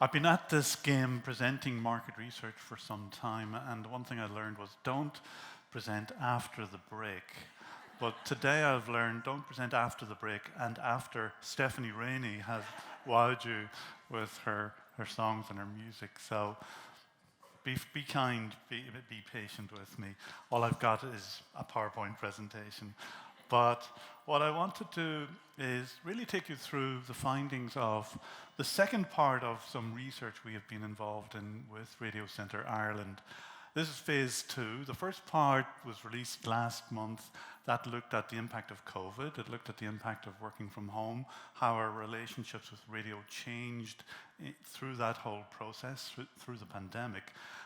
I've been at this game presenting market research for some time, and one thing I learned was don't present after the break. But today I've learned don't present after the break and after Stephanie Rainey has wowed you with her songs and her music. So be kind, be patient with me. All I've got is a PowerPoint presentation. But what I want to do is really take you through the findings of the second part of some research we have been involved in with Radio Centre Ireland. This is phase 2. The first part was released last month. That looked at the impact of COVID. It looked at the impact of working from home, how our relationships with radio changed through that whole process, through the pandemic,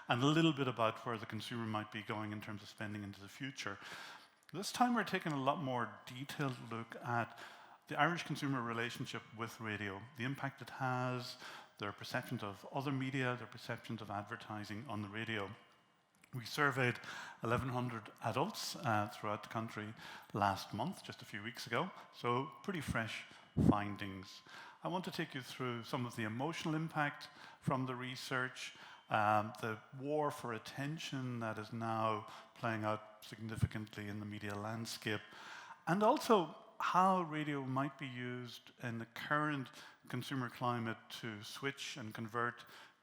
and a little bit about where the consumer might be going in terms of spending into the future. This time we're taking a lot more detailed look at the Irish consumer relationship with radio, the impact it has, their perceptions of other media, their perceptions of advertising on the radio. We surveyed 1,100 adults throughout the country last month, just a few weeks ago, so pretty fresh findings. I want to take you through some of the emotional impact from the research, the war for attention that is now playing out significantly in the media landscape, and also how radio might be used in the current consumer climate to switch and convert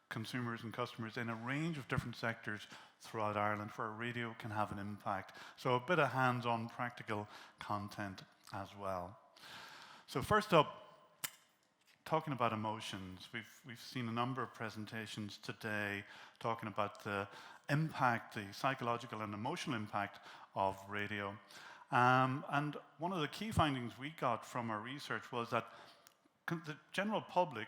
consumers and customers in a range of different sectors throughout Ireland where radio can have an impact. So a bit of hands-on practical content as well. So first up, talking about emotions. We've seen a number of presentations today talking about the impact, the psychological and emotional impact of radio. And one of the key findings we got from our research was that the general public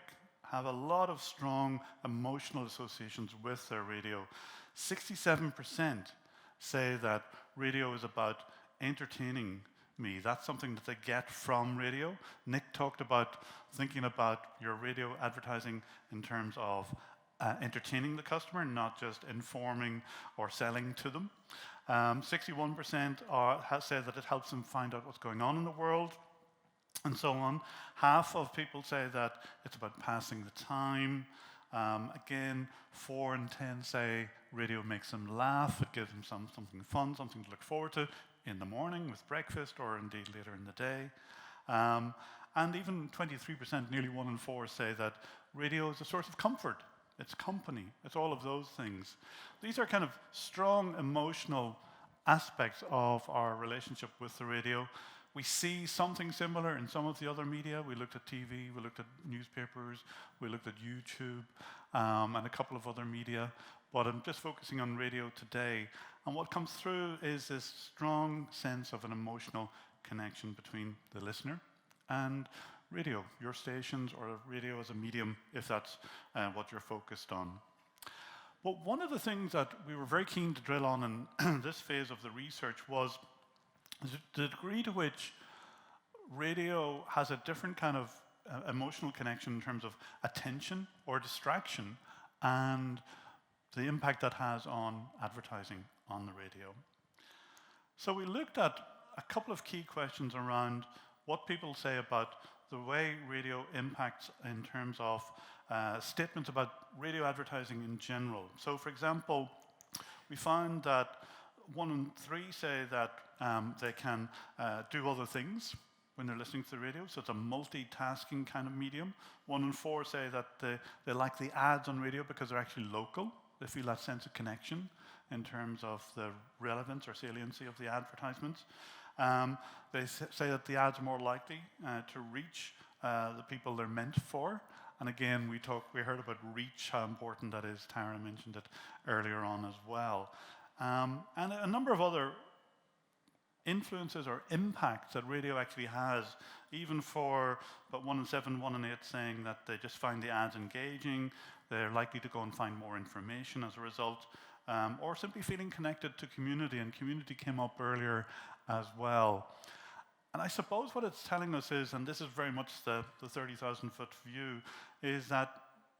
have a lot of strong emotional associations with their radio. 67% say that radio is about entertaining me. That's something that they get from radio. Nick talked about thinking about your radio advertising in terms of entertaining the customer, not just informing or selling to them. 61% have said that it helps them find out what's going on in the world, and so on. Half of people say that it's about passing the time. Again, 4 in 10 say radio makes them laugh. It gives them something fun, something to look forward to in the morning with breakfast or indeed later in the day. And even 23%, nearly 1 in 4, say that radio is a source of comfort. It's company. It's all of those things. These are kind of strong emotional aspects of our relationship with the radio. We see something similar in some of the other media. We looked at TV, we looked at newspapers, we looked at YouTube, and a couple of other media. But I'm just focusing on radio today. And what comes through is this strong sense of an emotional connection between the listener and radio, your stations, or radio as a medium, if that's what you're focused on. But one of the things that we were very keen to drill on in this phase of the research was the degree to which radio has a different kind of emotional connection in terms of attention or distraction and the impact that has on advertising on the radio. So we looked at a couple of key questions around what people say about the way radio impacts in terms of statements about radio advertising in general. So for example, we found that 1 in 3 say that they can do other things when they're listening to the radio, so it's a multitasking kind of medium. 1 in 4 say that they like the ads on radio because they're actually local. They feel that sense of connection in terms of the relevance or saliency of the advertisements. They say that the ads are more likely to reach the people they're meant for. And again, we heard about reach, how important that is. Tara mentioned it earlier on as well. And a number of other influences or impacts that radio actually has, even for about 1 in 7, 1 in 8 saying that they just find the ads engaging, they're likely to go and find more information as a result, or simply feeling connected to community, and community came up earlier as well. And I suppose what it's telling us is, and this is very much the 30,000-foot view, is that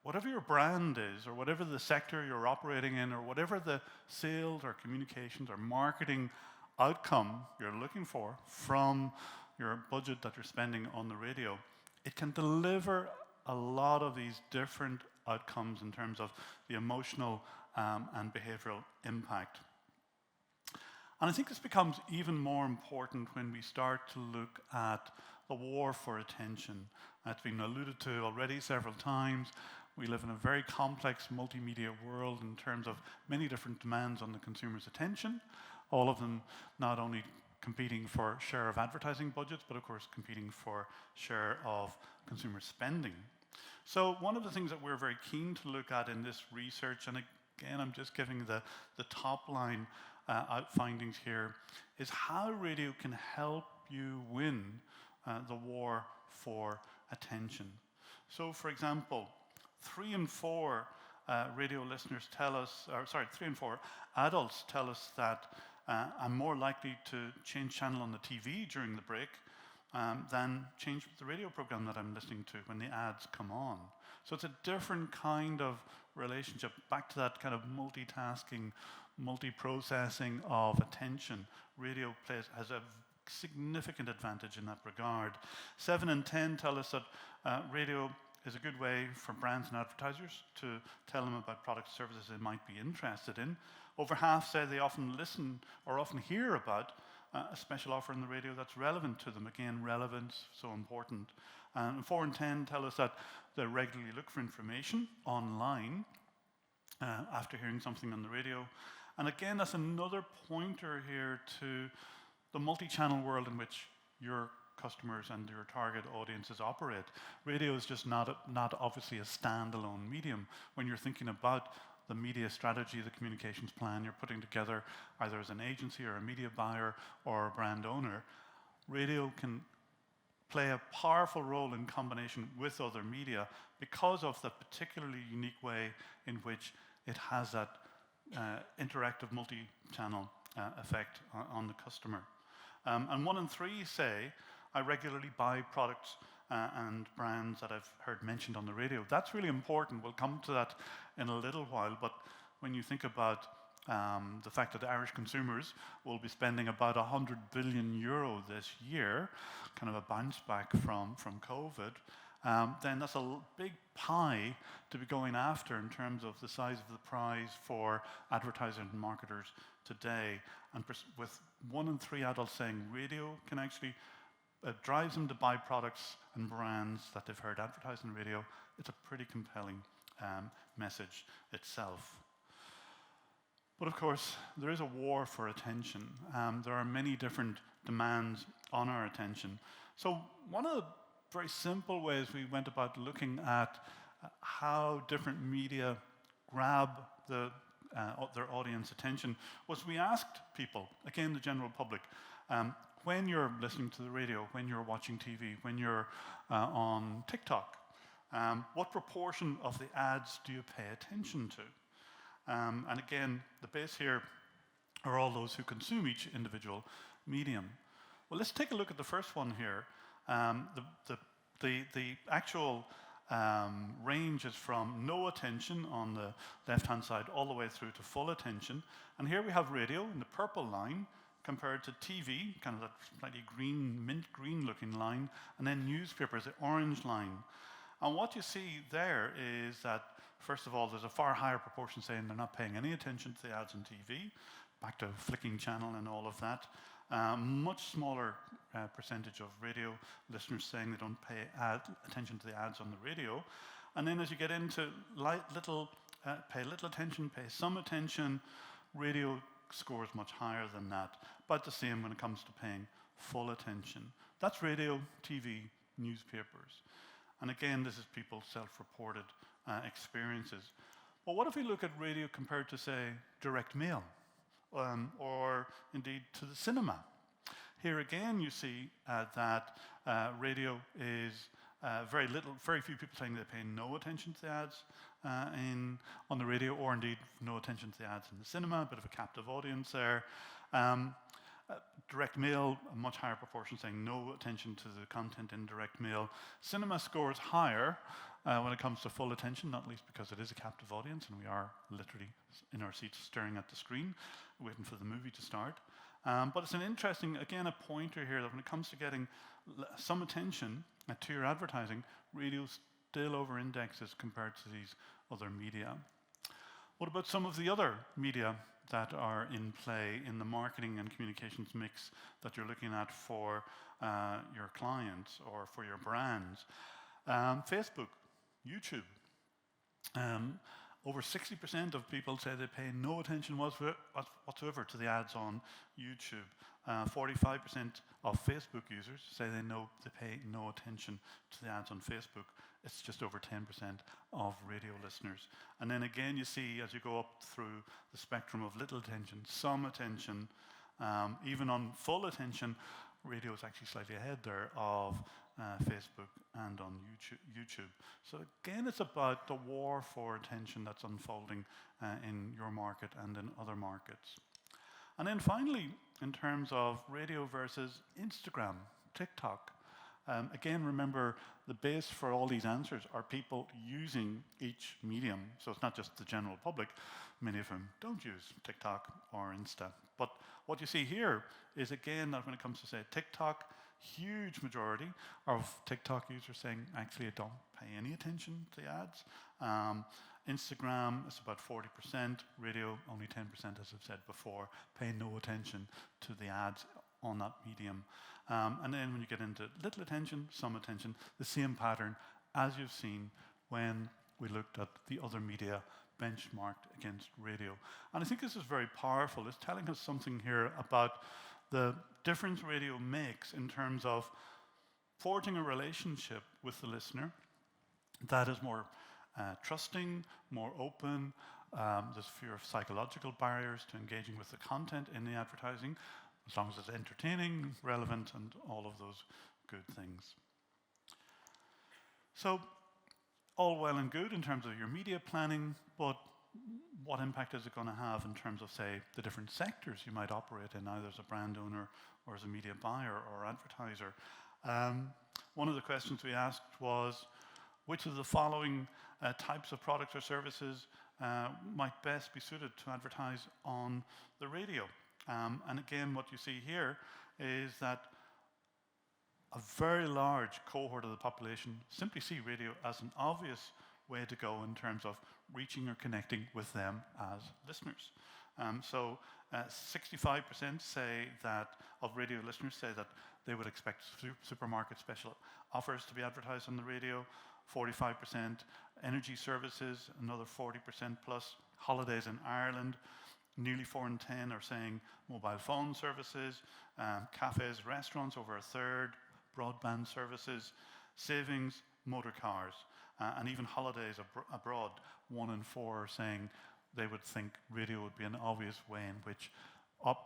whatever your brand is, or whatever the sector you're operating in, or whatever the sales or communications or marketing outcome you're looking for from your budget that you're spending on the radio, it can deliver a lot of these different outcomes in terms of the emotional and behavioral impact. And I think this becomes even more important when we start to look at the war for attention. It's been alluded to already several times. We live in a very complex multimedia world in terms of many different demands on the consumer's attention, all of them not only competing for share of advertising budgets, but of course competing for share of consumer spending. So one of the things that we're very keen to look at in this research, and again, I'm just giving the top line findings here, is how radio can help you win the war for attention. So for example, 3 in 4 radio listeners tell us, 3 in 4 adults tell us that I'm more likely to change channel on the TV during the break than change the radio program that I'm listening to when the ads come on. So it's a different kind of relationship, back to that kind of multitasking, multi-processing of attention. Radio has a significant advantage in that regard. 7 in 10 tell us that radio is a good way for brands and advertisers to tell them about products and services they might be interested in. Over half say they often listen or often hear about a special offer on the radio that's relevant to them. Again, relevance, so important. And 4 in 10 tell us that they regularly look for information online after hearing something on the radio. And again, that's another pointer here to the multi-channel world in which your customers and your target audiences operate. Radio is just not obviously a standalone medium. When you're thinking about the media strategy, the communications plan you're putting together, either as an agency or a media buyer or a brand owner, radio can play a powerful role in combination with other media because of the particularly unique way in which it has that interactive multi-channel effect on the customer. And 1 in 3 say, I regularly buy products and brands that I've heard mentioned on the radio. That's really important. We'll come to that in a little while, but when you think about the fact that Irish consumers will be spending about €100 billion this year, kind of a bounce back from COVID, then that's a big pie to be going after in terms of the size of the prize for advertisers and marketers today. And with 1 in 3 adults saying radio can actually drives them to buy products and brands that they've heard advertised on radio, it's a pretty compelling message itself. But of course, there is a war for attention. There are many different demands on our attention. So one of the very simple ways we went about looking at how different media grab their audience attention was we asked people, again the general public, when you're listening to the radio, when you're watching TV, when you're on TikTok, what proportion of the ads do you pay attention to? And again, the base here are all those who consume each individual medium. Well, let's take a look at the first one here. The actual range is from no attention on the left-hand side all the way through to full attention. And here we have radio in the purple line compared to TV, kind of that slightly green, mint green looking line, and then newspapers, the orange line. And what you see there is that, first of all, there's a far higher proportion saying they're not paying any attention to the ads on TV, back to flicking channel and all of that. Much smaller percentage of radio listeners saying they don't pay attention to the ads on the radio. And then as you get into pay little attention, pay some attention, radio scores much higher than that, but the same when it comes to paying full attention. That's radio, TV, newspapers. And again, this is people's self-reported experiences. But what if we look at radio compared to, say, direct mail, or indeed to the cinema? Here again, you see that radio is very few people saying they pay no attention to the ads on the radio, or indeed no attention to the ads in the cinema, a bit of a captive audience there. Direct mail, a much higher proportion saying no attention to the content in direct mail. Cinema scores higher when it comes to full attention, not least because it is a captive audience and we are literally in our seats staring at the screen, waiting for the movie to start. But it's an interesting, again, a pointer here that when it comes to getting some attention to your advertising, radio still over-indexes compared to these other media. What about some of the other media that are in play in the marketing and communications mix that you're looking at for your clients or for your brands? Facebook, YouTube. Over 60% of people say they pay no attention whatsoever to the ads on YouTube. 45% of Facebook users say they pay no attention to the ads on Facebook. It's just over 10% of radio listeners. And then again, you see as you go up through the spectrum of little attention, some attention, even on full attention, radio is actually slightly ahead there of Facebook and on YouTube. So again, it's about the war for attention that's unfolding in your market and in other markets. And then finally, in terms of radio versus Instagram, TikTok, again, remember the base for all these answers are people using each medium. So it's not just the general public. Many of them don't use TikTok or Insta. But what you see here is, again, that when it comes to, say, TikTok, huge majority of TikTok users saying, actually, I don't pay any attention to the ads. Instagram is about 40%. Radio, only 10%, as I've said before, pay no attention to the ads on that medium. And then when you get into little attention, some attention, the same pattern as you've seen when we looked at the other media benchmarked against radio. And I think this is very powerful. It's telling us something here about the difference radio makes in terms of forging a relationship with the listener that is more trusting, more open. There's fear of psychological barriers to engaging with the content in the advertising, as long as it's entertaining, relevant, and all of those good things. So, all well and good in terms of your media planning, but what impact is it going to have in terms of, say, the different sectors you might operate in, either as a brand owner or as a media buyer or advertiser? One of the questions we asked was, which of the following types of products or services might best be suited to advertise on the radio? And again, what you see here is that a very large cohort of the population simply see radio as an obvious way to go in terms of reaching or connecting with them as listeners. So 65% say that, of radio listeners say that they would expect supermarket special offers to be advertised on the radio. 45% energy services, another 40% plus holidays in Ireland. Nearly 4 in 10 are saying mobile phone services, cafes, restaurants, over a third, broadband services, savings, motor cars, and even holidays abroad. 1 in 4 are saying they would think radio would be an obvious way in which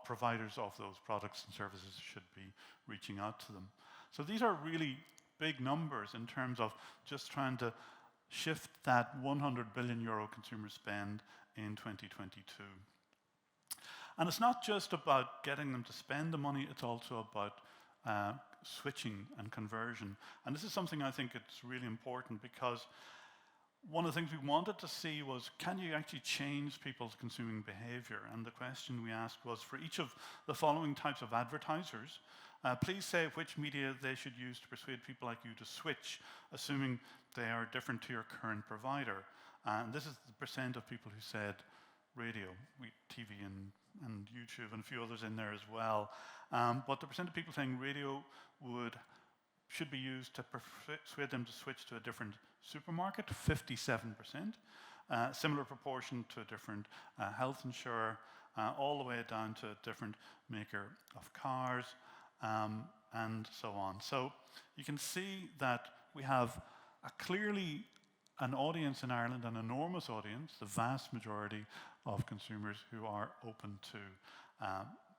providers of those products and services should be reaching out to them. So these are really big numbers in terms of just trying to shift that 100 billion euro consumer spend in 2022. And it's not just about getting them to spend the money, it's also about switching and conversion. And this is something I think it's really important, because one of the things we wanted to see was, can you actually change people's consuming behavior? And the question we asked was, for each of the following types of advertisers, please say which media they should use to persuade people like you to switch, assuming they are different to your current provider. And this is the percent of people who said radio, TV and YouTube, and a few others in there as well. But the percent of people saying radio should be used to persuade them to switch to a different supermarket, 57%. Similar proportion to a different health insurer, all the way down to a different maker of cars, and so on. So you can see that we have clearly an audience in Ireland, an enormous audience, the vast majority of consumers who are open to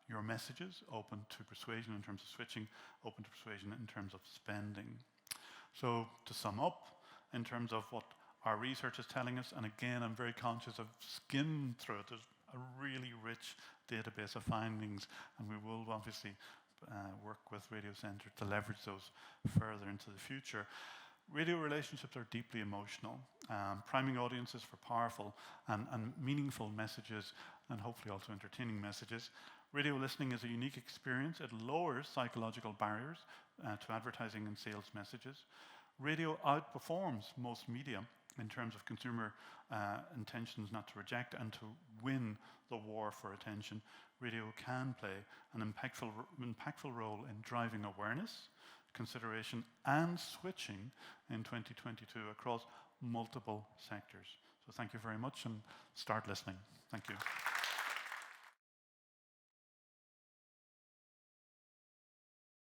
your messages, open to persuasion in terms of switching, open to persuasion in terms of spending. So to sum up, in terms of what our research is telling us, and again, I'm very conscious of skimmed through it, there's a really rich database of findings, and we will obviously work with Radio Centre to leverage those further into the future. Radio relationships are deeply emotional, priming audiences for powerful and meaningful messages, and hopefully also entertaining messages. Radio listening is a unique experience. It lowers psychological barriers to advertising and sales messages. Radio outperforms most media in terms of consumer intentions not to reject and to win the war for attention. Radio can play an impactful role in driving awareness, consideration, and switching in 2022 across multiple sectors. So thank you very much, and start listening. Thank you.